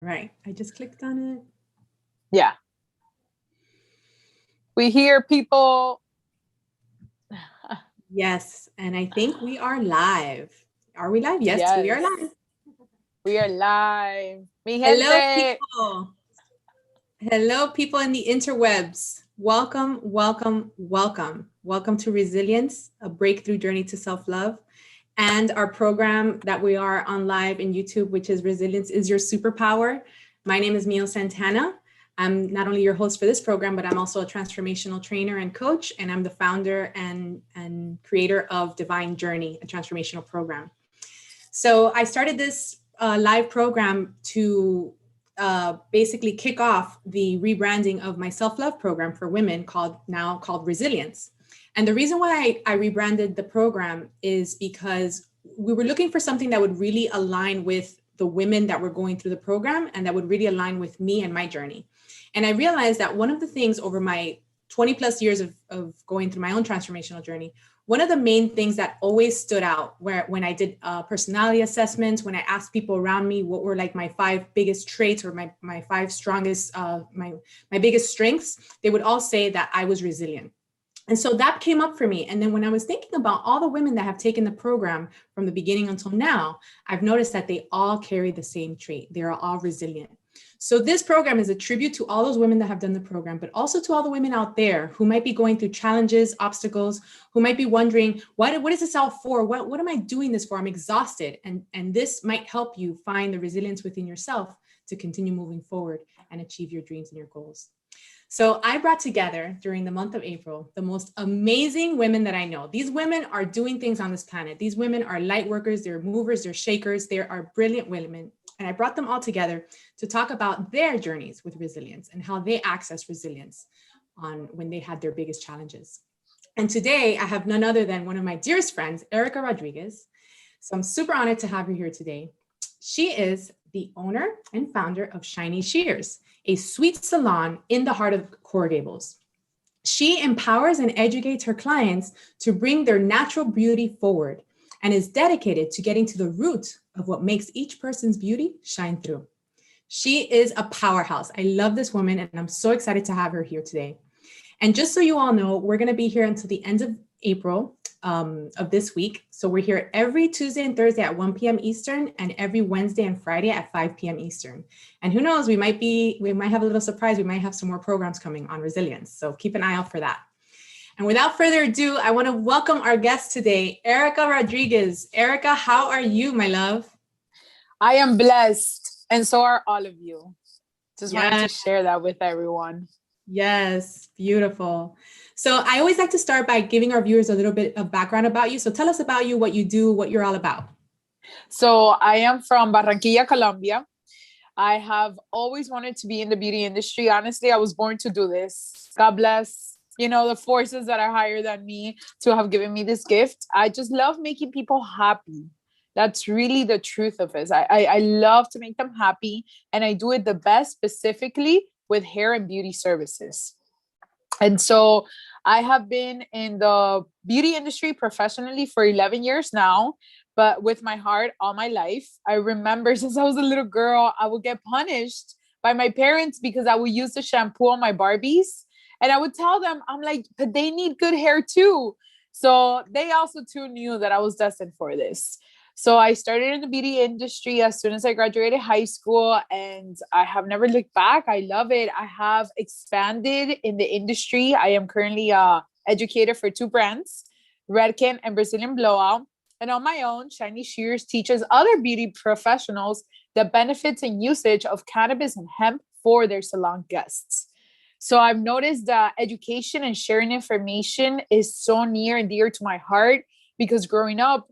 Right. I just clicked on it. Yeah. We hear people. Yes. And I think we are live. Are we live? Yes, we are live. Yes, we are live. Mi Hello, gente. people. Hello, people in the interwebs. Welcome, welcome, welcome. Welcome to Resilience, a breakthrough journey to self-love. And our program that we are on live in YouTube, which is Resilience is Your Superpower. My name is Mio Santana. I'm not only your host for this program, but I'm also a transformational trainer and coach. And I'm the founder and creator of Divine Journey, a transformational program. So I started this live program to basically kick off the rebranding of my self-love program for women called Resilience. And the reason why I rebranded the program is because we were looking for something that would really align with the women that were going through the program and that would really align with me and my journey. And I realized that one of the things over my 20 plus years of going through my own transformational journey, one of the main things that always stood out when I did personality assessments, when I asked people around me what were like my 5 biggest traits or my 5 strongest, my biggest strengths, they would all say that I was resilient. And so that came up for me. And then when I was thinking about all the women that have taken the program from the beginning until now, I've noticed that they all carry the same trait. They're all resilient. So this program is a tribute to all those women that have done the program, but also to all the women out there who might be going through challenges, obstacles, who might be wondering, what is this all for? What am I doing this for? I'm exhausted. And this might help you find the resilience within yourself to continue moving forward and achieve your dreams and your goals. So I brought together during the month of April the most amazing women that I know. These women are doing things on this planet. These women are light workers, they're movers, they're shakers, they are brilliant women. And I brought them all together to talk about their journeys with resilience and how they access resilience on when they had their biggest challenges. And today I have none other than one of my dearest friends, Erika Rodriguez. So I'm super honored to have her here today. She is the owner and founder of Shiniesheers, a sweet salon in the heart of Coral Gables. She empowers and educates her clients to bring their natural beauty forward and is dedicated to getting to the root of what makes each person's beauty shine through. She is a powerhouse. I love this woman and I'm so excited to have her here today. And just so you all know, we're going to be here until the end of April of this week. So we're here every Tuesday and Thursday at 1 p.m. Eastern and every Wednesday and Friday at 5 p.m. Eastern. And who knows, we might have a little surprise. We might have some more programs coming on resilience. So keep an eye out for that. And without further ado, I want to welcome our guest today, Erika Rodriguez. Erika, how are you, my love? I am blessed, and so are all of you. Just wanted to Yes. share that with everyone. Yes, beautiful. So I always like to start by giving our viewers a little bit of background about you. So tell us about you, what you do, what you're all about. So I am from Barranquilla, Colombia. I have always wanted to be in the beauty industry. Honestly, I was born to do this. God bless, the forces that are higher than me to have given me this gift. I just love making people happy. That's really the truth of it. I love to make them happy, and I do it the best specifically with hair and beauty services. And so I have been in the beauty industry professionally for 11 years now, but with my heart all my life. I remember since I was a little girl, I would get punished by my parents because I would use the shampoo on my Barbies. And I would tell them, I'm like, but they need good hair too. So they also too knew that I was destined for this. So I started in the beauty industry as soon as I graduated high school, and I have never looked back. I love it. I have expanded in the industry. I am currently a educator for 2 brands, Redken and Brazilian Blowout. And on my own, Shiniesheers teaches other beauty professionals the benefits and usage of cannabis and hemp for their salon guests. So I've noticed that education and sharing information is so near and dear to my heart because growing up,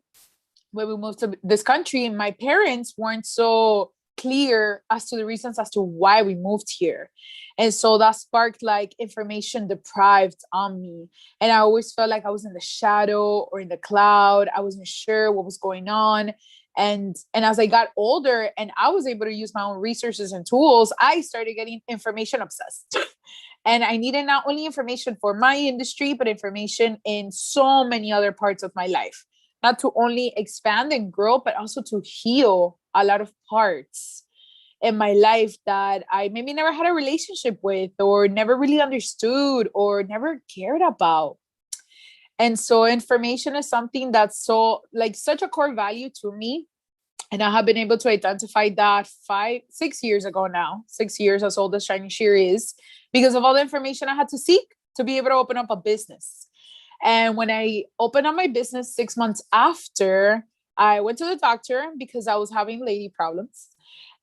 when we moved to this country, my parents weren't so clear as to the reasons as to why we moved here. And so that sparked like information deprived on me. And I always felt like I was in the shadow or in the cloud. I wasn't sure what was going on. And as I got older and I was able to use my own resources and tools, I started getting information obsessed. And I needed not only information for my industry, but information in so many other parts of my life, not to only expand and grow, but also to heal a lot of parts. in my life that I maybe never had a relationship with, or never really understood, or never cared about. And so information is something that's so like such a core value to me. And I have been able to identify that 6 years ago now, 6 years as old as Shiniesheers is, because of all the information I had to seek to be able to open up a business. And when I opened up my business 6 months after, I went to the doctor because I was having lady problems.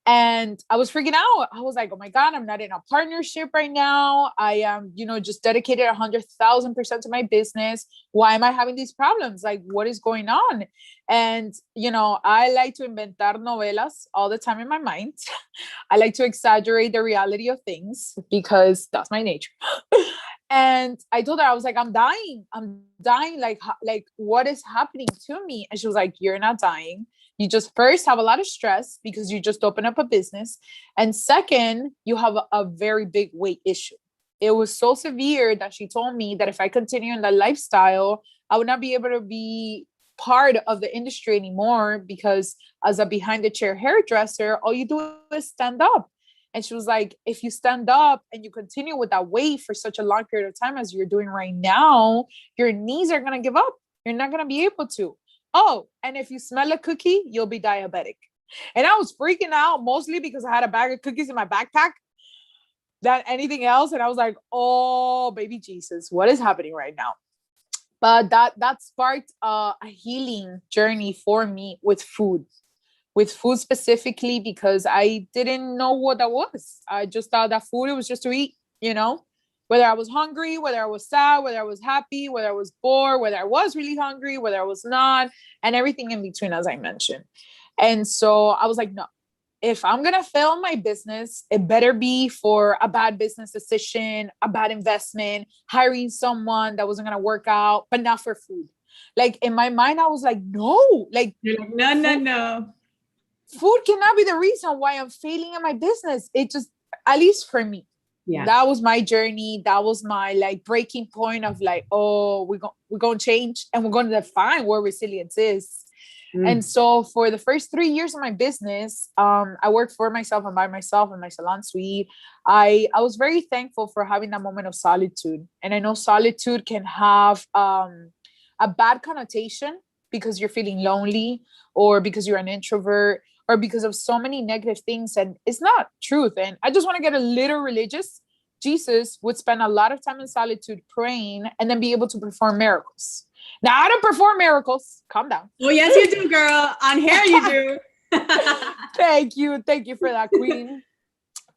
And I was freaking out. I was like, oh my God, I'm not in a partnership right now. I am, just dedicated 100,000% to my business. Why am I having these problems? Like, what is going on? And, I like to inventar novelas all the time in my mind. I like to exaggerate the reality of things because that's my nature. And I told her, I was like, I'm dying. I'm dying. Like, what is happening to me? And she was like, you're not dying. You just first have a lot of stress because you just open up a business. And second, you have a very big weight issue. It was so severe that she told me that if I continue in that lifestyle, I would not be able to be part of the industry anymore, because as a behind the chair hairdresser, all you do is stand up. And she was like, if you stand up and you continue with that weight for such a long period of time as you're doing right now, your knees are going to give up. You're not going to be able to. Oh, and if you smell a cookie, you'll be diabetic. And I was freaking out mostly because I had a bag of cookies in my backpack than anything else. And I was like, oh, baby Jesus, what is happening right now? But that sparked a healing journey for me with food specifically, because I didn't know what that was. I just thought that food, it was just to eat, whether I was hungry, whether I was sad, whether I was happy, whether I was bored, whether I was really hungry, whether I was not, and everything in between, as I mentioned. And so I was like, no, if I'm going to fail my business, it better be for a bad business decision, a bad investment, hiring someone that wasn't going to work out, but not for food. Like in my mind, I was like, no, like, you're like, no. Food cannot be the reason why I'm failing in my business. It just, at least for me, that was my journey. That was my like breaking point of like, oh, we're going to change and we're going to define what resilience is. And so for the first 3 years of my business, I worked for myself and by myself in my salon suite. I was very thankful for having that moment of solitude. And I know solitude can have a bad connotation because you're feeling lonely, or because you're an introvert, or because of so many negative things. And it's not truth. And I just want to get a little religious. Jesus would spend a lot of time in solitude praying and then be able to perform miracles. Now, I don't perform miracles. Calm down. Oh, yes, you do, girl. On hair, you do. Thank you. Thank you for that, queen.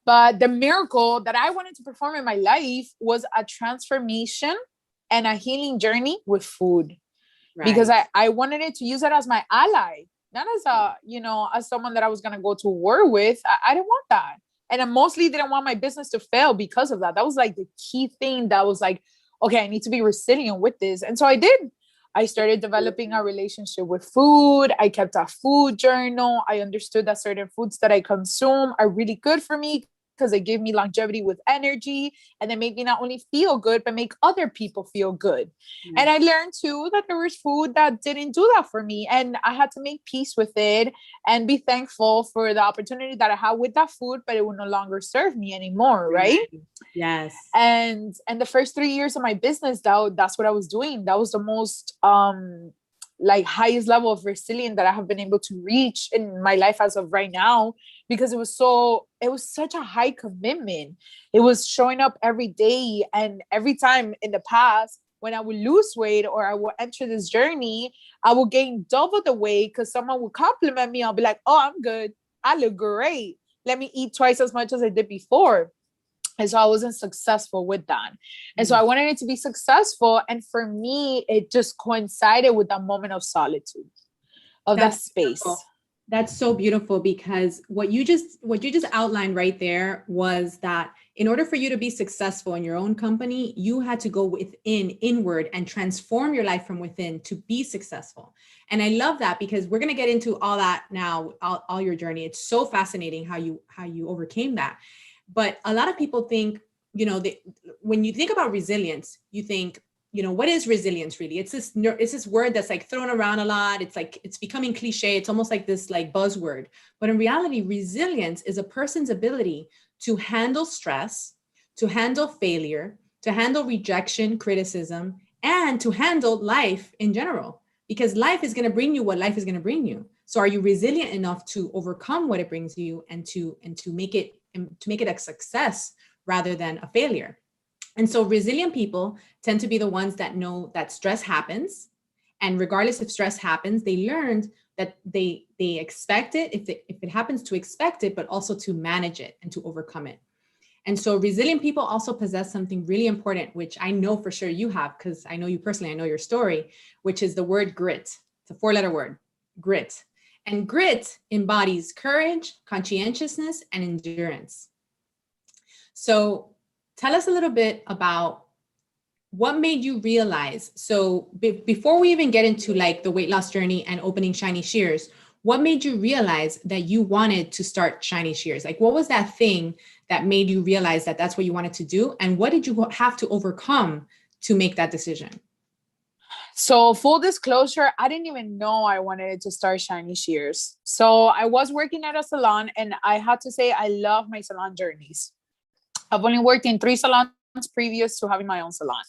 But the miracle that I wanted to perform in my life was a transformation and a healing journey with food. Right. Because I wanted it to use it as my ally, not as as someone that I was going to go to war with. I didn't want that. And I mostly didn't want my business to fail because of that. That was like the key thing that was like, okay, I need to be resilient with this. And so I did. I started developing a relationship with food. I kept a food journal. I understood that certain foods that I consume are really good for me because they give me longevity with energy, and they make me not only feel good, but make other people feel good. And I learned too that there was food that didn't do that for me, and I had to make peace with it and be thankful for the opportunity that I had with that food, but it would no longer serve me anymore. Right. Yes. And the first 3 years of my business, that's what I was doing. That was the most, like highest level of resilience that I have been able to reach in my life as of right now, because it was such a high commitment. It was showing up every day. And every time in the past, when I would lose weight or I would enter this journey, I would gain double the weight because someone would compliment me. I'll be like, oh, I'm good. I look great. Let me eat twice as much as I did before. And so I wasn't successful with that. And so I wanted it to be successful. And for me, it just coincided with that moment of solitude, of that space. Beautiful. That's so beautiful, because what you just outlined right there was that in order for you to be successful in your own company, you had to go inward and transform your life from within to be successful. And I love that, because we're going to get into all that now, all your journey. It's so fascinating how you overcame that. But a lot of people think, when you think about resilience, you think, what is resilience really? It's this word that's like thrown around a lot. It's like, it's becoming cliche. It's almost like this like buzzword, but in reality, resilience is a person's ability to handle stress, to handle failure, to handle rejection, criticism, and to handle life in general, because life is going to bring you what life is going to bring you. So are you resilient enough to overcome what it brings you and to make it a success rather than a failure? And so resilient people tend to be the ones that know that stress happens. And regardless if stress happens, they learned that they expect it, if it happens, to expect it, but also to manage it and to overcome it. And so resilient people also possess something really important, which I know for sure you have, because I know you personally, I know your story, which is the word grit. It's a 4-letter word, grit. And grit embodies courage, conscientiousness, and endurance. So tell us a little bit about what made you realize. So before we even get into like the weight loss journey and opening Shiniesheers, what made you realize that you wanted to start Shiniesheers? Like, what was that thing that made you realize that that's what you wanted to do? And what did you have to overcome to make that decision? So full disclosure, I didn't even know I wanted to start Shiniesheers. So I was working at a salon, and I had to say I love my salon journeys. I've only worked in 3 salons previous to having my own salon.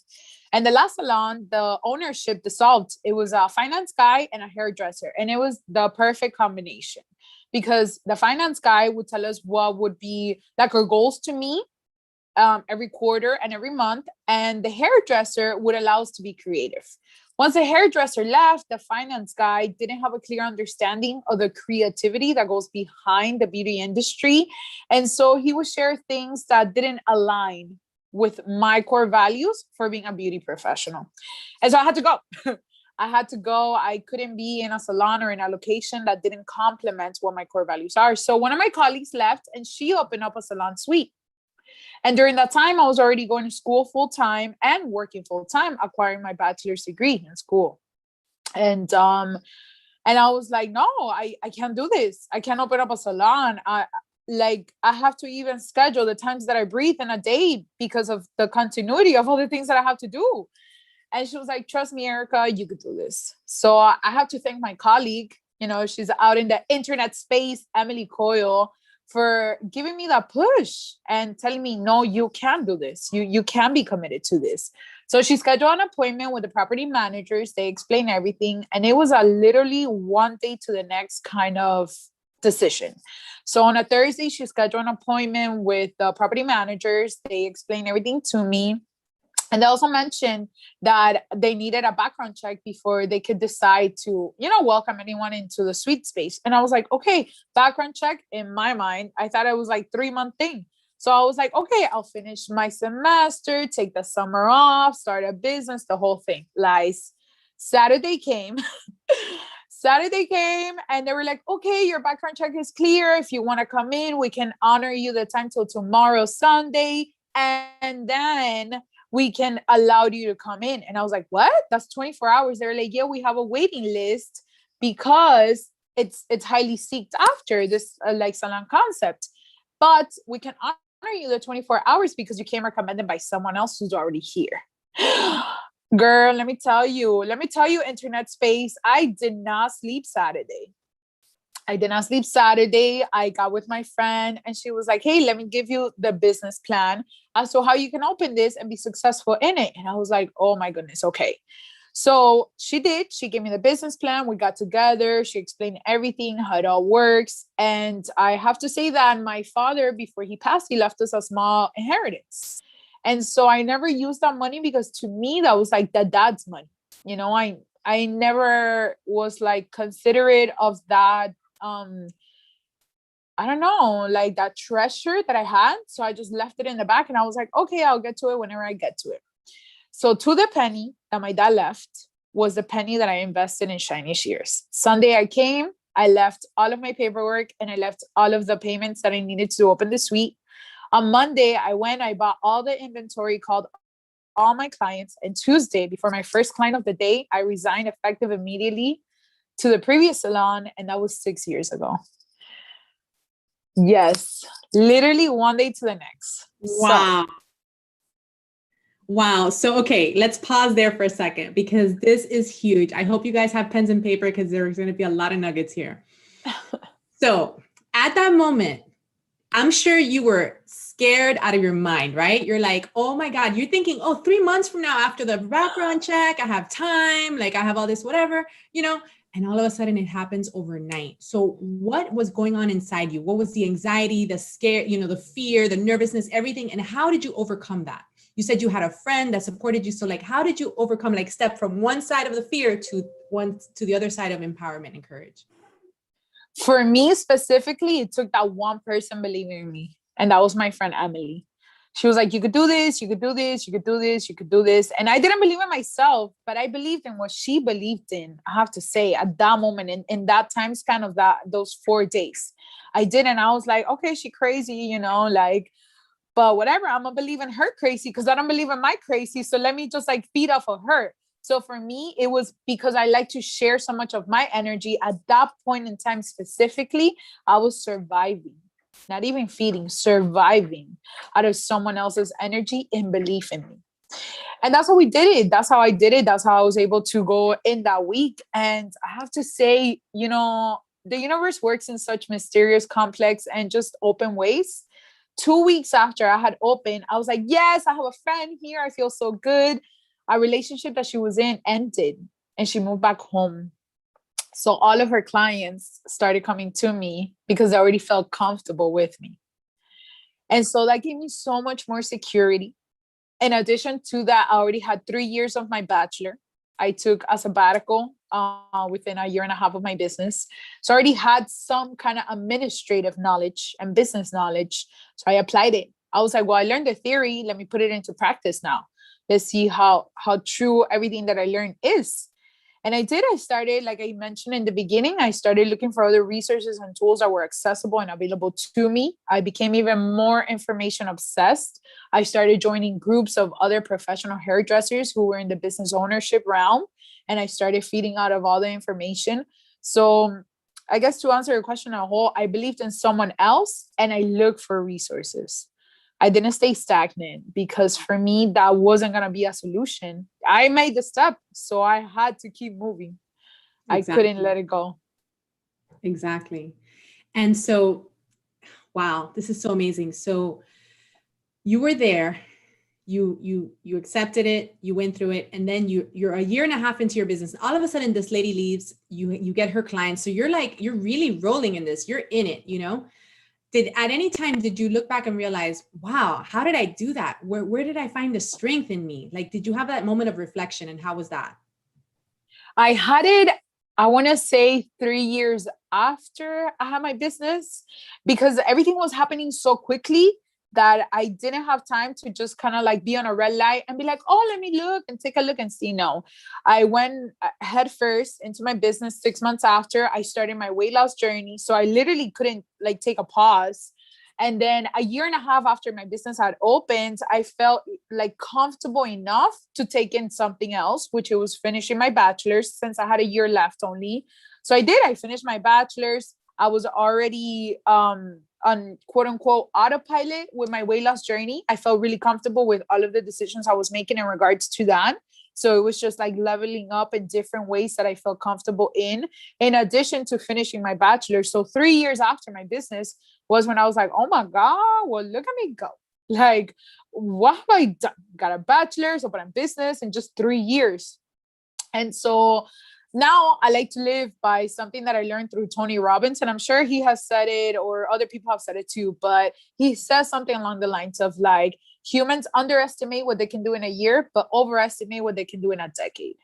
And the last salon, the ownership dissolved. It was a finance guy and a hairdresser. And it was the perfect combination, because the finance guy would tell us what would be like our goals to meet every quarter and every month. And the hairdresser would allow us to be creative. Once the hairdresser left, the finance guy didn't have a clear understanding of the creativity that goes behind the beauty industry. And so he would share things that didn't align with my core values for being a beauty professional. And so I had to go. I had to go. I couldn't be in a salon or in a location that didn't complement what my core values are. So one of my colleagues left, and she opened up a salon suite. And during that time, I was already going to school full time and working full time, acquiring my bachelor's degree in school. And I was like, no, I can't do this. I can't open up a salon. I have to even schedule the times that I breathe in a day because of the continuity of all the things that I have to do. And she was like, trust me, Erika, you could do this. So I have to thank my colleague. She's out in the internet space, Emily Coyle, for giving me that push and telling me, no, you can do this. You can be committed to this. So she scheduled an appointment with the property managers. They explained everything. And it was a literally one day to the next kind of decision. So on a Thursday, she scheduled an appointment with the property managers. They explained everything to me. And they also mentioned that they needed a background check before they could decide to, welcome anyone into the suite space. And I was like, okay, background check. In my mind, I thought it was like 3-month thing. So I was like, okay, I'll finish my semester, take the summer off, start a business, the whole thing. Lies. Saturday came. Saturday came and they were like, okay, your background check is clear. If you want to come in, we can honor you the time till tomorrow, Sunday. And then we can allow you to come in. And I was like, what? That's 24 hours. They're like, yeah, we have a waiting list because it's highly sought after this like salon concept. But we can honor you the 24 hours because you came recommended by someone else who's already here. Girl, let me tell you, internet space, I did not sleep Saturday. I got with my friend and she was like, hey, let me give you the business plan as to how you can open this and be successful in it. And I was like, oh my goodness. Okay. So she did. She gave me the business plan. We got together. She explained everything, how it all works. And I have to say that my father, before he passed, he left us a small inheritance. And so I never used that money because to me, that was like the dad's money. I never was like considerate of that. I don't know, like that treasure that I had. So I just left it in the back and I was like, okay, I'll get to it whenever I get to it. So to the penny that my dad left was the penny that I invested in Shiniesheers. Sunday I came, I left all of my paperwork and I left all of the payments that I needed to open the suite. On Monday, I went, I bought all the inventory, called all my clients. And Tuesday, before my first client of the day, I resigned effective immediately to the previous salon. And that was 6 years ago. Yes, literally one day to the next. Wow. So, Wow. So, okay, let's pause there for a second because this is huge. I hope you guys have pens and paper because there's going to be a lot of nuggets here. So, at that moment, I'm sure you were scared out of your mind, right? You're like, oh my God, you're thinking, oh, 3 months from now, after the background check, I have time, like I have all this, whatever, and all of a sudden it happens overnight. So, what was going on inside you? What was the anxiety, the scare, the fear, the nervousness, everything? And how did you overcome that? You said you had a friend that supported you. So, like, how did you overcome, like, step from one side of the fear to the other side of empowerment and courage? For me specifically, it took that one person believing in me, and that was my friend Emily. She was like, you could do this, you could do this, you could do this, you could do this. And I didn't believe in myself, but I believed in what she believed in. I have to say, at that moment, in that time span of those 4 days, I did. And I was like, okay, she crazy, like, but whatever, I'm gonna believe in her crazy because I don't believe in my crazy. So let me just like feed off of her. So for me, it was because I like to share so much of my energy. At that point in time specifically, I was surviving, not even feeding, surviving out of someone else's energy and belief in me. And that's how we did it. That's how I did it. That's how I was able to go in that week. And I have to say, the universe works in such mysterious, complex, and just open ways. 2 weeks after I had opened, I was like, yes, I have a friend here. I feel so good. Our relationship that she was in ended and she moved back home. So all of her clients started coming to me because they already felt comfortable with me. And so that gave me so much more security. In addition to that, I already had 3 years of my bachelor. I took a sabbatical within a year and a half of my business. So I already had some kind of administrative knowledge and business knowledge. So I applied it. I was like, well, I learned the theory. Let me put it into practice now. Let's see how true everything that I learned is. And I did. I started, like I mentioned in the beginning, I started looking for other resources and tools that were accessible and available to me. I became even more information obsessed. I started joining groups of other professional hairdressers who were in the business ownership realm. And I started feeding out of all the information. So I guess to answer your question as a whole, I believed in someone else and I looked for resources. I didn't stay stagnant because for me, that wasn't going to be a solution. I made the step, so I had to keep moving. I couldn't let it go. Exactly. And so, wow, this is so amazing. So you were there, you accepted it, you went through it, and then you're a year and a half into your business. All of a sudden, this lady leaves, you get her clients. So you're really rolling in this, you're in it, at any time did you look back and realize, wow, how did I do that? Where did I find the strength in me? Like, did you have that moment of reflection, and how was that? I had it, I want to say 3 years after I had my business, because everything was happening so quickly that I didn't have time to just kind of like be on a red light and be like, oh, let me look and take a look and see. No, I went head first into my business 6 months after I started my weight loss journey. So I literally couldn't like take a pause. And then a year and a half after my business had opened, I felt like comfortable enough to take in something else, which it was finishing my bachelor's since I had a year left only. So I did. I finished my bachelor's. I was already on quote unquote autopilot with my weight loss journey. I felt really comfortable with all of the decisions I was making in regards to that. So it was just like leveling up in different ways that I felt comfortable in addition to finishing my bachelor. So 3 years after my business was when I was like, oh my God, well, look at me go. Like, what have I done? Got a bachelor's, opened a business in just 3 years. And so now I like to live by something that I learned through Tony Robbins. And I'm sure he has said it or other people have said it too, but he says something along the lines of like, humans underestimate what they can do in a year, but overestimate what they can do in a decade.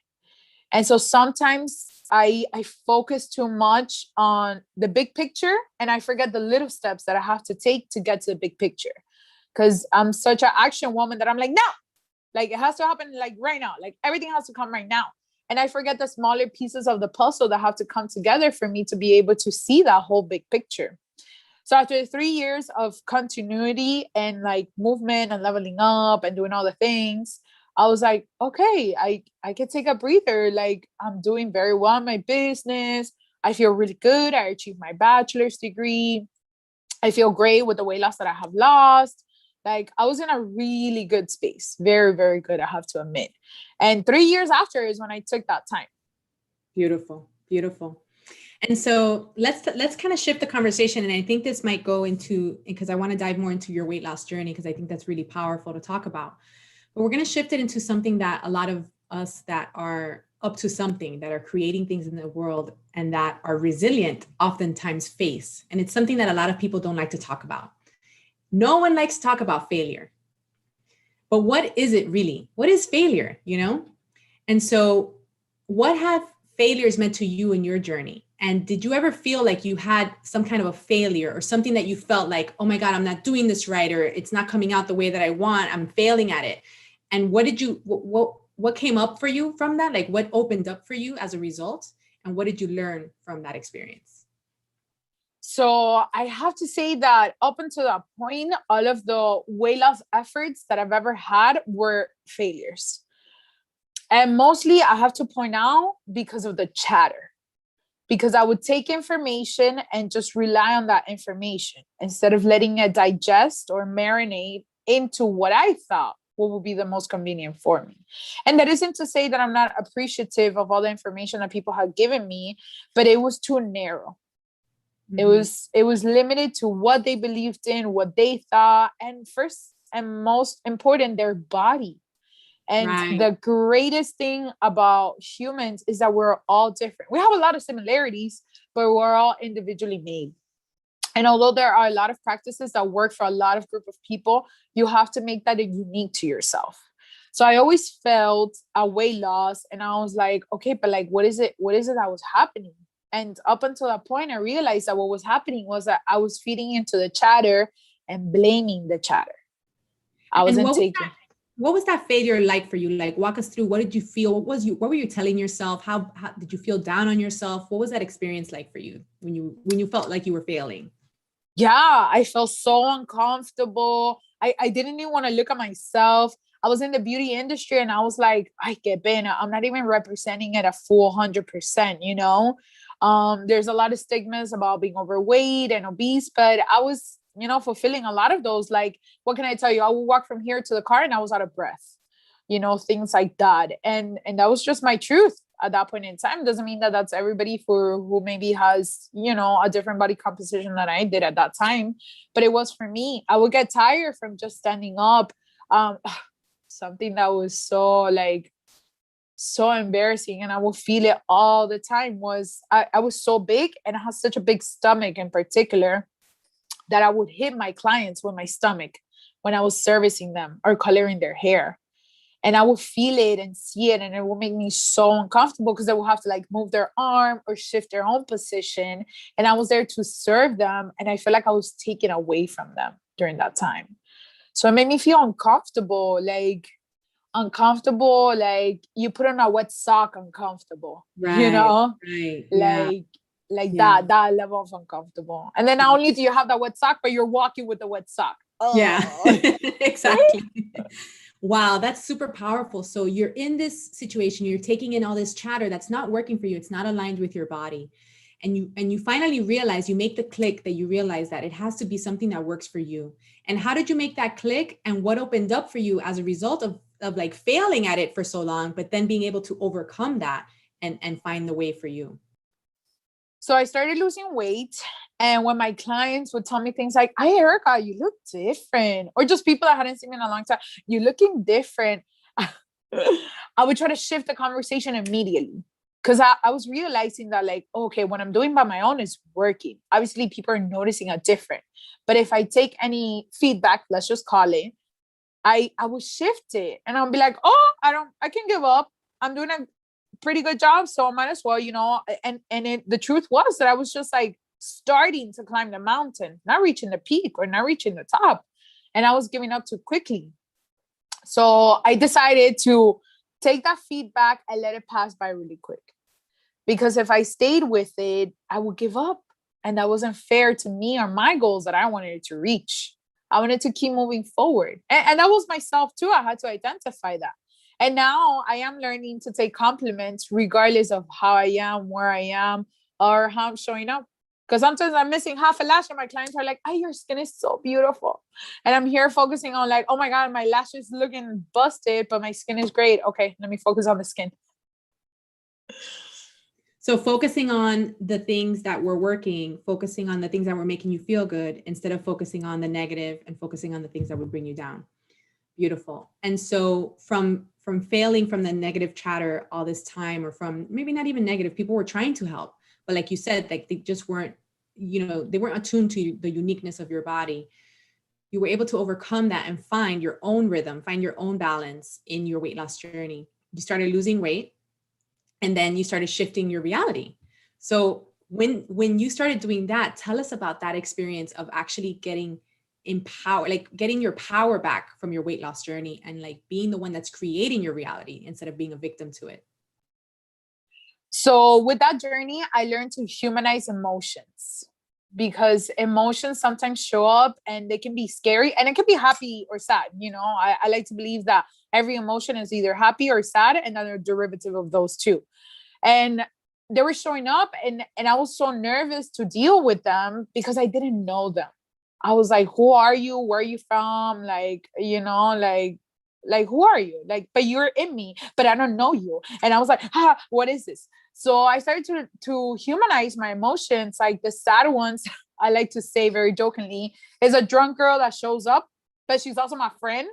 And so sometimes I focus too much on the big picture and I forget the little steps that I have to take to get to the big picture. Because I'm such an action woman that I'm like, no, like it has to happen like right now. Like everything has to come right now. And I forget the smaller pieces of the puzzle that have to come together for me to be able to see that whole big picture. So after 3 years of continuity and like movement and leveling up and doing all the things, I was like, okay, I can take a breather. Like I'm doing very well in my business. I feel really good. I achieved my bachelor's degree. I feel great with the weight loss that I have lost. Like I was in a really good space, very, very good, I have to admit. And 3 years after is when I took that time. Beautiful, beautiful. And so let's kind of shift the conversation. And I think this might go into, because I want to dive more into your weight loss journey, because I think that's really powerful to talk about. But we're going to shift it into something that a lot of us that are up to something, that are creating things in the world and that are resilient, oftentimes face. And it's something that a lot of people don't like to talk about. No one likes to talk about failure. But what is it really? What is failure, you know? And so what have failures meant to you in your journey? And did you ever feel like you had some kind of a failure or something that you felt like, oh my God, I'm not doing this right, or it's not coming out the way that I want, I'm failing at it? And what came up for you from that? Like what opened up for you as a result? And what did you learn from that experience? So I have to say that up until that point, all of the weight loss efforts that I've ever had were failures. And mostly I have to point out because of the chatter, because I would take information and just rely on that information instead of letting it digest or marinate into what I thought what would be the most convenient for me. And that isn't to say that I'm not appreciative of all the information that people have given me, but it was too narrow. It was limited to what they believed in, what they thought, and first and most important, their body. And Right. the greatest thing about humans is that we're all different. We have a lot of similarities, but we're all individually made. And although there are a lot of practices that work for a lot of group of people, you have to make that unique to yourself. So I always felt a weight loss and I was like, okay, but like, what is it that was happening? And up until that point, I realized that what was happening was that I was feeding into the chatter and blaming the chatter. I wasn't taking. What was that failure like for you? Like, walk us through. What did you feel? What were you telling yourself? How did you feel down on yourself? What was that experience like for you when you felt like you were failing? Yeah, I felt so uncomfortable. I didn't even want to look at myself. I was in the beauty industry and I was like, I get pena. I'm not even representing it a full 100%, you know? There's a lot of stigmas about being overweight and obese, but I was, you know, fulfilling a lot of those. Like, what can I tell you? I would walk from here to the car and I was out of breath, you know, things like that. And that was just my truth at that point in time. Doesn't mean that that's everybody for who maybe has, you know, a different body composition than I did at that time, but it was for me. I would get tired from just standing up. Something that was so embarrassing and I will feel it all the time was I was so big and I had such a big stomach in particular that I would hit my clients with my stomach when I was servicing them or coloring their hair. And I would feel it and see it and it would make me so uncomfortable because they would have to like move their arm or shift their own position. And I was there to serve them. And I felt like I was taken away from them during that time. So it made me feel uncomfortable, like you put on a wet sock uncomfortable, Right, you know, right, yeah, like yeah. that level of uncomfortable. And then not only do you have that wet sock, but you're walking with the wet sock. Yeah, Oh. exactly. Wow, that's super powerful. So you're in this situation, you're taking in all this chatter that's not working for you. It's not aligned with your body. And you finally realize, you make the click that you realize that it has to be something that works for you. And how did you make that click? And what opened up for you as a result of like failing at it for so long, but then being able to overcome that and find the way for you? So I started losing weight. And when my clients would tell me things like, "Hi, Erika, you look different," or just people that hadn't seen me in a long time, "You're looking different," I would try to shift the conversation immediately. Because I was realizing that, like, okay, what I'm doing by my own is working. Obviously, people are noticing a different. But if I take any feedback, let's just call it, I would shift it and I'll be like, oh, I can give up. I'm doing a pretty good job, so I might as well, you know. The truth was that I was just like starting to climb the mountain, not reaching the peak or not reaching the top, and I was giving up too quickly. So I decided to take that feedback and let it pass by really quick, because if I stayed with it, I would give up, and that wasn't fair to me or my goals that I wanted to reach. I wanted to keep moving forward, and that was myself too. I had to identify that. And now I am learning to take compliments regardless of how I am, where I am, or how I'm showing up. Because sometimes I'm missing half a lash and my clients are like, "Oh, your skin is so beautiful." And I'm here focusing on like, "Oh my God, my lash is looking busted, but my skin is great." Okay, let me focus on the skin. So focusing on the things that were working, focusing on the things that were making you feel good, instead of focusing on the negative and focusing on the things that would bring you down. Beautiful. And so from failing from the negative chatter all this time, or from maybe not even negative, people were trying to help, but like you said, like they just weren't, they weren't attuned to the uniqueness of your body. You were able to overcome that and find your own rhythm, find your own balance in your weight loss journey. You started losing weight, and then you started shifting your reality. So when you started doing that, tell us about that experience of actually getting empowered, like getting your power back from your weight loss journey, and like being the one that's creating your reality instead of being a victim to it. So with that journey, I learned to humanize emotions, because emotions sometimes show up and they can be scary, and it can be happy or sad. I like to believe that every emotion is either happy or sad, and then a derivative of those two. And they were showing up, and I was so nervous to deal with them because I didn't know them. I was like, "Who are you? Where are you from?" Like, who are you? Like, but you're in me, but I don't know you. And I was like, what is this? So I started to humanize my emotions. Like the sad ones, I like to say very jokingly, is a drunk girl that shows up, but she's also my friend.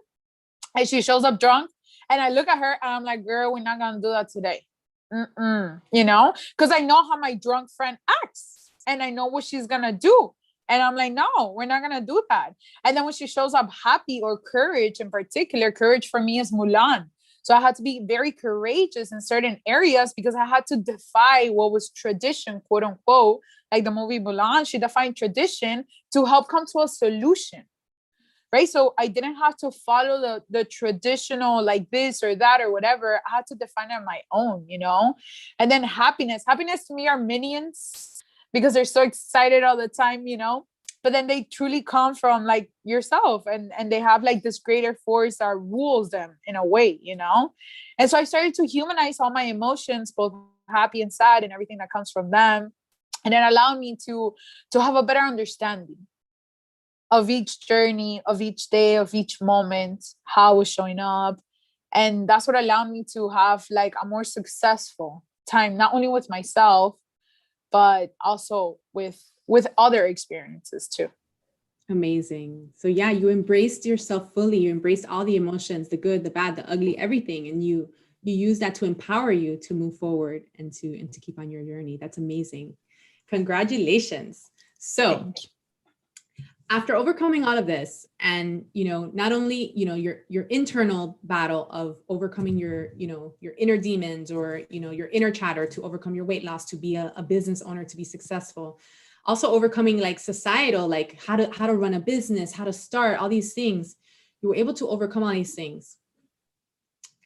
And she shows up drunk, and I look at her and I'm like, "Girl, we're not going to do that today." Because I know how my drunk friend acts, and I know what she's going to do. And I'm like, "No, we're not going to do that." And then when she shows up happy, or courage in particular, courage for me is Mulan. So I had to be very courageous in certain areas, because I had to defy what was tradition, quote unquote, like the movie Mulan. She defined tradition to help come to a solution. Right. So I didn't have to follow the traditional, like this or that or whatever. I had to define it on my own, And then happiness to me are minions, because they're so excited all the time, but then they truly come from like yourself, and they have like this greater force that rules them in a way, And so I started to humanize all my emotions, both happy and sad, and everything that comes from them. And it allowed me to have a better understanding of each journey, of each day, of each moment, how I was showing up. And that's what allowed me to have like a more successful time, not only with myself, but also with other experiences too. Amazing. So yeah, you embraced yourself fully. You embraced all the emotions, the good, the bad, the ugly, everything. And you use that to empower you to move forward and to keep on your journey. That's amazing. Congratulations. So after overcoming all of this, and not only your internal battle of overcoming your inner demons, or your inner chatter to overcome your weight loss, to be a business owner, to be successful, also overcoming like societal, like how to run a business, how to start all these things, you were able to overcome all these things.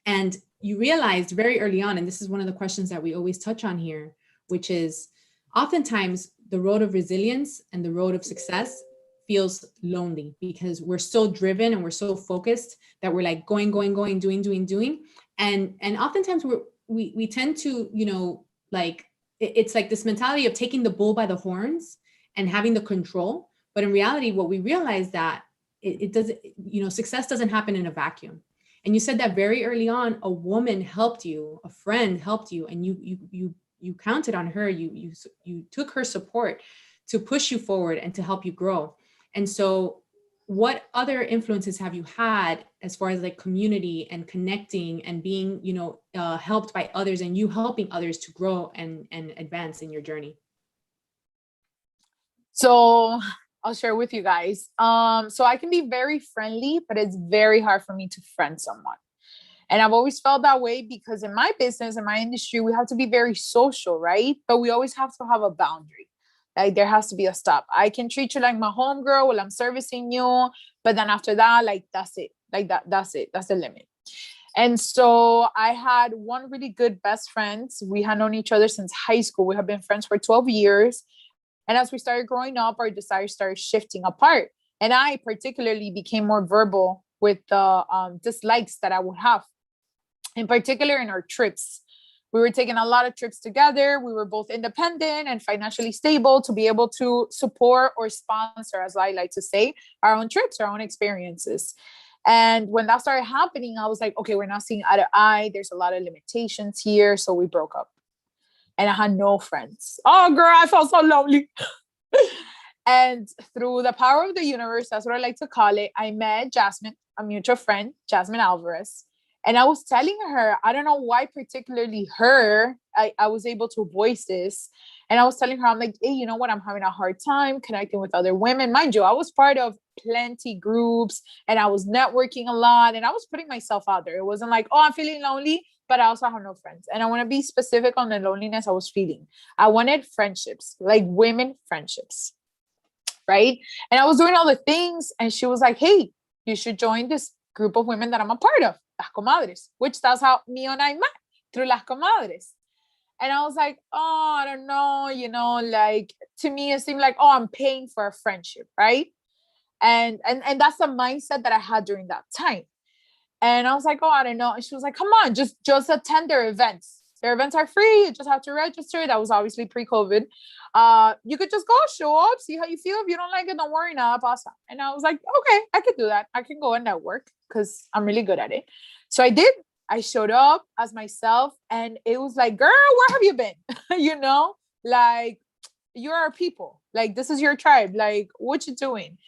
And you realized very early on, and this is one of the questions that we always touch on here, which is oftentimes the road of resilience and the road of success feels lonely, because we're so driven and we're so focused that we're like going, doing. And oftentimes we tend to, like, it's like this mentality of taking the bull by the horns and having the control. But in reality, what we realize that it doesn't, success doesn't happen in a vacuum. And you said that very early on, a woman helped you, a friend helped you, and you counted on her. You took her support to push you forward and to help you grow. And so what other influences have you had as far as like community and connecting and being, helped by others, and you helping others to grow and advance in your journey? So I'll share with you guys. So I can be very friendly, but it's very hard for me to friend someone. And I've always felt that way, because in my business, in my industry, we have to be very social, right? But we always have to have a boundary. Like there has to be a stop. I can treat you like my homegirl while I'm servicing you, but then after that, like that's it. Like that's it. That's the limit. And so I had one really good best friend. We had known each other since high school. We have been friends for 12 years. And as we started growing up, our desires started shifting apart. And I particularly became more verbal with the dislikes that I would have, in particular in our trips. We were taking a lot of trips together. We were both independent and financially stable to be able to support or sponsor, as I like to say, our own trips, our own experiences. And when that started happening, I was like, okay, we're not seeing eye to eye. There's a lot of limitations here. So we broke up and I had no friends. Oh, girl, I felt so lonely. And through the power of the universe, that's what I like to call it, I met Jasmine, a mutual friend, Jasmine Alvarez. And I was telling her, I don't know why particularly her, I was able to voice this. And I was telling her, I'm like, hey, you know what? I'm having a hard time connecting with other women. Mind you, I was part of plenty groups and I was networking a lot and I was putting myself out there. It wasn't like, oh, I'm feeling lonely, but I also have no friends. And I want to be specific on the loneliness I was feeling. I wanted friendships, like women friendships. Right. And I was doing all the things. And she was like, hey, you should join this group of women that I'm a part of, Las Comadres, which that's how Mio and I met, through Las Comadres. And I was like, oh, I don't know, you know, like to me, it seemed like, oh, I'm paying for a friendship. Right. And that's the mindset that I had during that time. And I was like, oh, I don't know. And she was like, come on, just attend their events. Their events are free. You just have to register. That was obviously pre-COVID. You could just go, show up, see how you feel. If you don't like it, don't worry, nada pasa. And I was like, okay, I could do that. I can go and network because I'm really good at it. So I did. I showed up as myself and it was like, girl, where have you been? You know, like you're our people. Like, this is your tribe. Like, what you doing?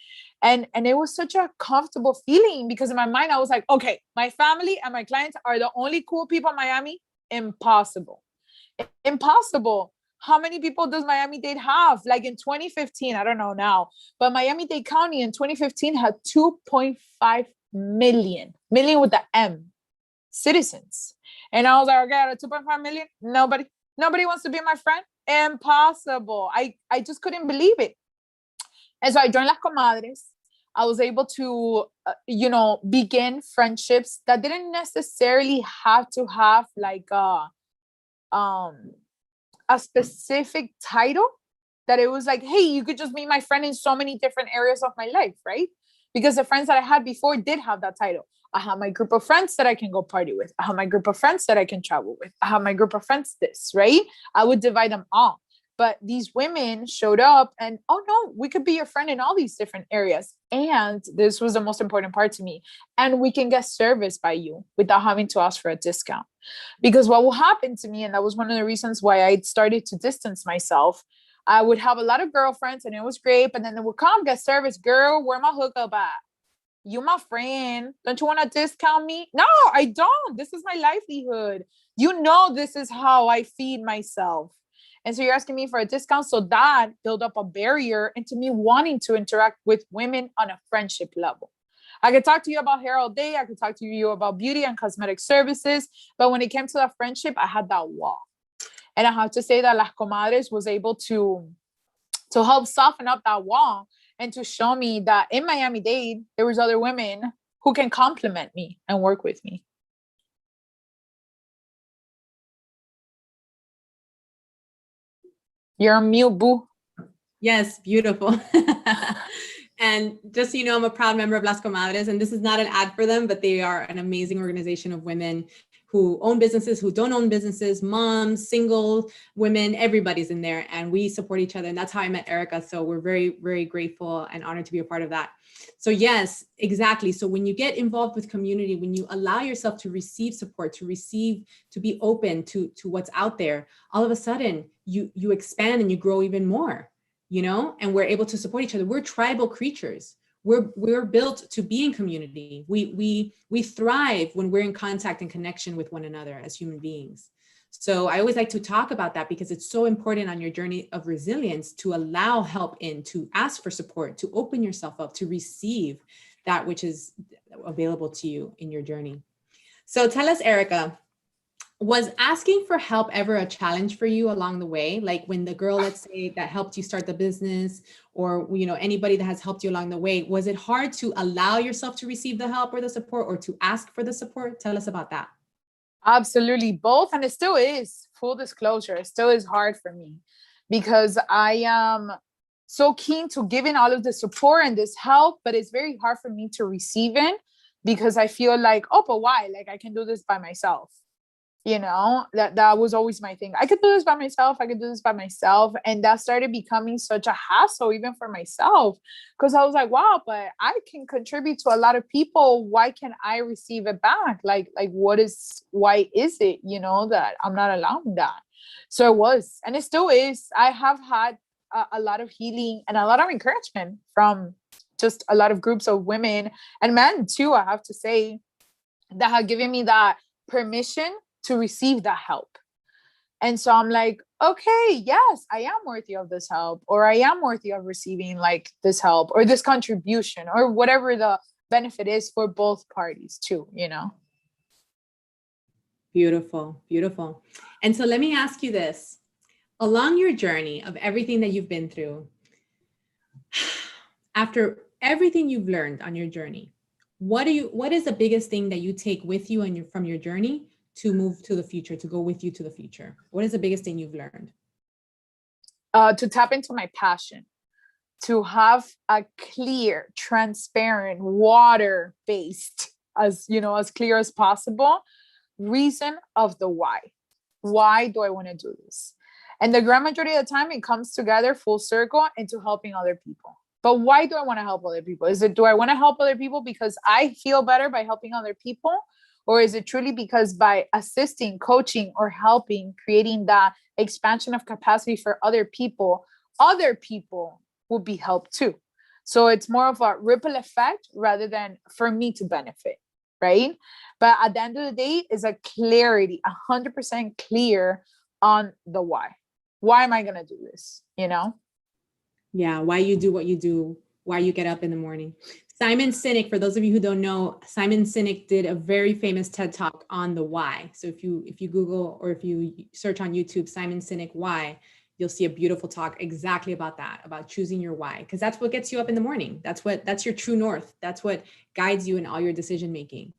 And it was such a comfortable feeling because in my mind, I was like, okay, my family and my clients are the only cool people in Miami. Impossible. How many people does Miami-Dade have? Like in 2015, I don't know now, but Miami-Dade County in 2015 had 2.5 million with the M citizens. And I was like, okay, out of 2.5 million, nobody wants to be my friend. Impossible. I just couldn't believe it. And so I joined Las Comadres. I was able to, begin friendships that didn't necessarily have to have like a specific title, that it was like, hey, you could just be my friend in so many different areas of my life, right? Because the friends that I had before did have that title. I have my group of friends that I can go party with. I have my group of friends that I can travel with. I have my group of friends this, right? I would divide them all. But these women showed up and, oh no, we could be your friend in all these different areas. And this was the most important part to me. And we can get service by you without having to ask for a discount. Because what will happen to me, and that was one of the reasons why I started to distance myself, I would have a lot of girlfriends and it was great. But then they would come get service. Girl, where my hookup at? You my friend. Don't you want to discount me? No, I don't. This is my livelihood. You know, this is how I feed myself. And so you're asking me for a discount. So that built up a barrier into me wanting to interact with women on a friendship level. I could talk to you about hair all day. I could talk to you about beauty and cosmetic services. But when it came to that friendship, I had that wall. And I have to say that Las Comadres was able to help soften up that wall and to show me that in Miami-Dade, there was other women who can complement me and work with me. You're on mute, boo. Yes, beautiful. And just so you know, I'm a proud member of Las Comadres, and this is not an ad for them, but they are an amazing organization of women who own businesses, who don't own businesses, moms, single women, everybody's in there, and we support each other. And that's how I met Erika. So we're very, very grateful and honored to be a part of that. So yes, exactly. So when you get involved with community, when you allow yourself to receive support, to be open to what's out there, all of a sudden you expand and you grow even more, and we're able to support each other. We're tribal creatures. We're built to be in community. We thrive when we're in contact and connection with one another as human beings. So I always like to talk about that because it's so important on your journey of resilience to allow help in, to ask for support, to open yourself up, to receive that which is available to you in your journey. So tell us, Erika, was asking for help ever a challenge for you along the way? Like when the girl, let's say, that helped you start the business, or anybody that has helped you along the way, was it hard to allow yourself to receive the help or the support, or to ask for the support? Tell us about that. Absolutely, both. And it still is, full disclosure, it still is hard for me because I am so keen to giving all of the support and this help, but it's very hard for me to receive it because I feel like, oh, but why? Like I can do this by myself. You know, that was always my thing. I could do this by myself. I could do this by myself. And that started becoming such a hassle, even for myself, because I was like, wow, but I can contribute to a lot of people. Why can I receive it back? Like why is it, you know, that I'm not allowing that? So it was, and it still is. I have had a lot of healing and a lot of encouragement from just a lot of groups of women and men too, I have to say, that have given me that permission to receive that help. And so I'm like, okay, yes, I am worthy of this help, or I am worthy of receiving like this help or this contribution or whatever the benefit is for both parties too, you know? Beautiful, beautiful. And so let me ask you this. Along your journey of everything that you've been through, after everything you've learned on your journey, what is the biggest thing that you take with you and from your journey to move to the future, to go with you to the future? What is the biggest thing you've learned? To tap into my passion, to have a clear, transparent, water-based, as you know, as clear as possible, reason of the why. Why do I want to do this? And the grand majority of the time, it comes together full circle into helping other people. But why do I want to help other people? Do I want to help other people because I feel better by helping other people? Or is it truly because by assisting, coaching, or helping, creating that expansion of capacity for other people will be helped too? So it's more of a ripple effect rather than for me to benefit, right? But at the end of the day, is a clarity, 100% clear on the why. Why am I going to do this? You know? Yeah, why you do what you do, why you get up in the morning. Simon Sinek, for those of you who don't know, Simon Sinek did a very famous TED Talk on the why. So if you Google or if you search on YouTube, Simon Sinek why, you'll see a beautiful talk exactly about that, about choosing your why, because that's what gets you up in the morning. That's your true north. That's what guides you in all your decision making.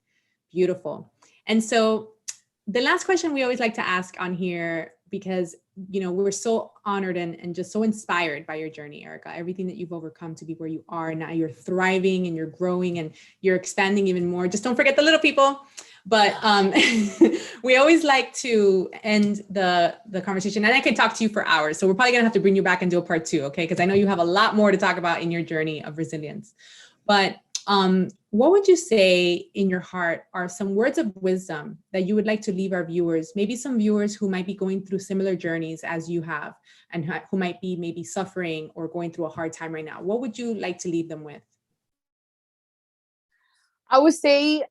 Beautiful. And so the last question we always like to ask on here, because you know we're so honored and just so inspired by your journey, Erika, everything that you've overcome to be where you are now. You're thriving and you're growing and you're expanding even more. Just don't forget the little people. But we always like to end the conversation, and I could talk to you for hours, so we're probably gonna have to bring you back and do a part 2, okay? Because I know you have a lot more to talk about in your journey of resilience. But what would you say in your heart are some words of wisdom that you would like to leave our viewers, maybe some viewers who might be going through similar journeys as you have and who might be maybe suffering or going through a hard time right now? What would you like to leave them with? I would say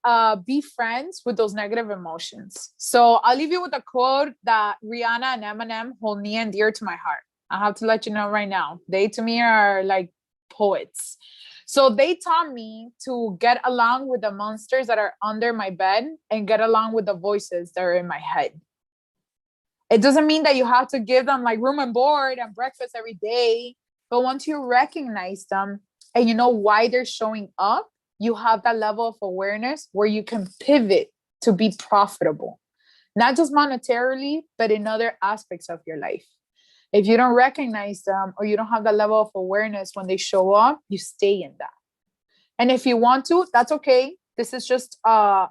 be friends with those negative emotions. So I'll leave you with a quote that Rihanna and Eminem hold near and dear to my heart. I have to let you know right now. They to me are like poets. So they taught me to get along with the monsters that are under my bed and get along with the voices that are in my head. It doesn't mean that you have to give them like room and board and breakfast every day. But once you recognize them and you know why they're showing up, you have that level of awareness where you can pivot to be profitable, not just monetarily, but in other aspects of your life. If you don't recognize them or you don't have that level of awareness when they show up, you stay in that. And if you want to, that's okay. This is just a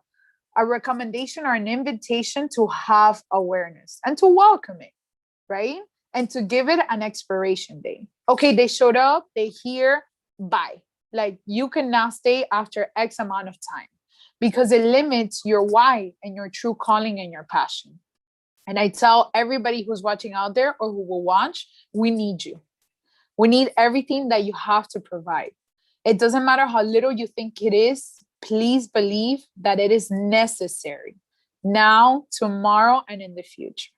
recommendation or an invitation to have awareness and to welcome it, right? And to give it an expiration date. Okay, they showed up, they here, bye. Like you can now stay after X amount of time because it limits your why and your true calling and your passion. And I tell everybody who's watching out there or who will watch, we need you. We need everything that you have to provide. It doesn't matter how little you think it is. Please believe that it is necessary now, tomorrow, and in the future.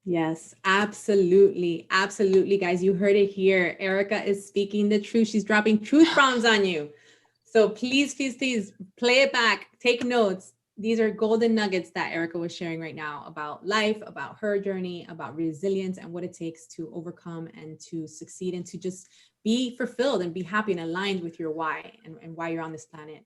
Yes, absolutely. Absolutely, guys. You heard it here. Erika is speaking the truth. She's dropping truth bombs on you. So please, please, please play it back. Take notes. These are golden nuggets that Erika was sharing right now about life, about her journey, about resilience and what it takes to overcome and to succeed and to just be fulfilled and be happy and aligned with your why and why you're on this planet.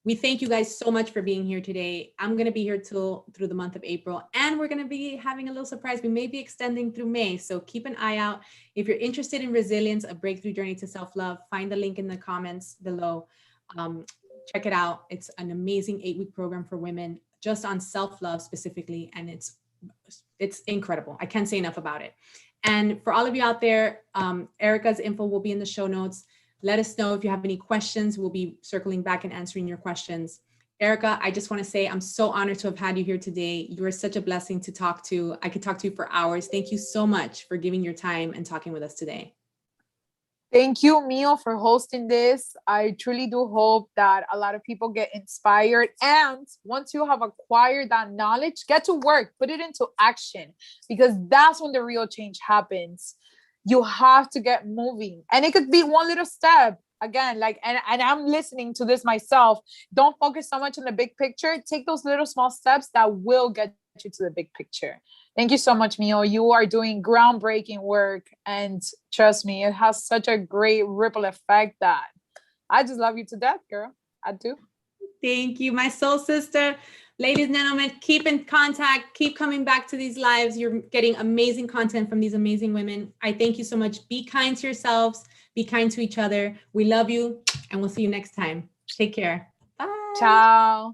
We thank you guys so much for being here today. I'm going to be here through the month of April, and we're going to be having a little surprise. We may be extending through May, so keep an eye out. If you're interested in resilience, a breakthrough journey to self-love, find the link in the comments below. check it out. It's an amazing 8-week program for women just on self-love specifically. And it's incredible. I can't say enough about it. And for all of you out there, Erika's info will be in the show notes. Let us know if you have any questions. We'll be circling back and answering your questions. Erika, I just want to say I'm so honored to have had you here today. You are such a blessing to talk to. I could talk to you for hours. Thank you so much for giving your time and talking with us today. Thank you, Mio, for hosting this. I truly do hope that a lot of people get inspired. And once you have acquired that knowledge, get to work, put it into action, because that's when the real change happens. You have to get moving. And it could be one little step. Again, like, and I'm listening to this myself. Don't focus so much on the big picture. Take those little small steps that will get you to the big picture. Thank you so much, Mio. You are doing groundbreaking work. And trust me, it has such a great ripple effect that I just love you to death, girl. I do. Thank you, my soul sister. Ladies and gentlemen, keep in contact. Keep coming back to these lives. You're getting amazing content from these amazing women. I thank you so much. Be kind to yourselves. Be kind to each other. We love you, and we'll see you next time. Take care. Bye. Ciao.